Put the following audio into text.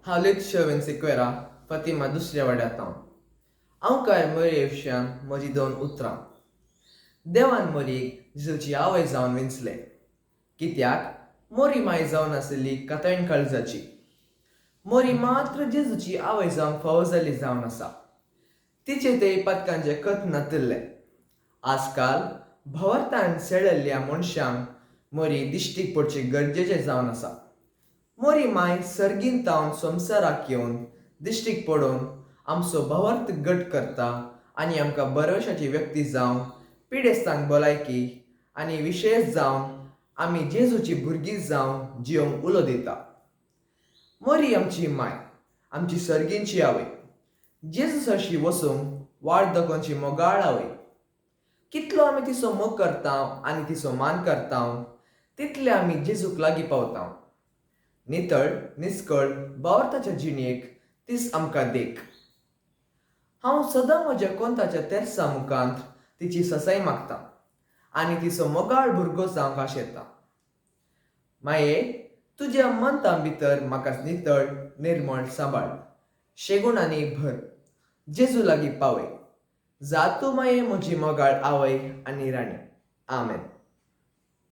हालींच शेवेन सिक्वेरा फातिमा दुसऱ्या वाड्यातां हांव काय मरयेवश्यान म्हजीं दोन उतरां. देवान मोरीक जेजूची आवय जावन विंचले, कित्याक मोरी माय जावन आशिल्ली कातण काळजाची. मोरी मात्र जेजूची आवय जावन फावो जाल्ली जावन आसा. तिचे ते इपातकांचे कथ नातिल्ले. आजकाल भोंवरतान सेडल्ल्या मनशांक मोरी दिश्टीक पडची गरजेचें जावन आसा. मोरी माय सर्गीन तावन संवसाराक येवन दिश्टीक पडून आमचो भोवार्थ घट करता आनी आमकां बरवशाची व्यक्ती जावन पिडेस्तांक भलायकी आनी विशेश जावन आमी जेजूची भुरगीं जावन जियोंक उलो दिता. मोरी आमची माय, आमची सर्गींची आवय, जेजू सरशी वसूंक वाट दाखोवची मोगाळ आवय. कितलो आमी तिचो मोग करतां आनी तिचो मान करतां तितले आमी जेजूक लागीं पावतां. नितळ निस्कळ भोवार्थाच्या जिणेक तीस आमकां देख. हांव सदां म्हज्या कोंताच्या तेर्सा मुखांत तिची ससाय मागतां आनी तिचो मोगाळ भुरगो जावंक आशेतां. माये, तुज्या मंता भितर म्हाका नितळ निर्मळ सांबाळ, शेगुणांनी भर, जेजू लागीं पावय. जा तूं माये म्हजी मोगाळ आवय आनी राणी. आमेन.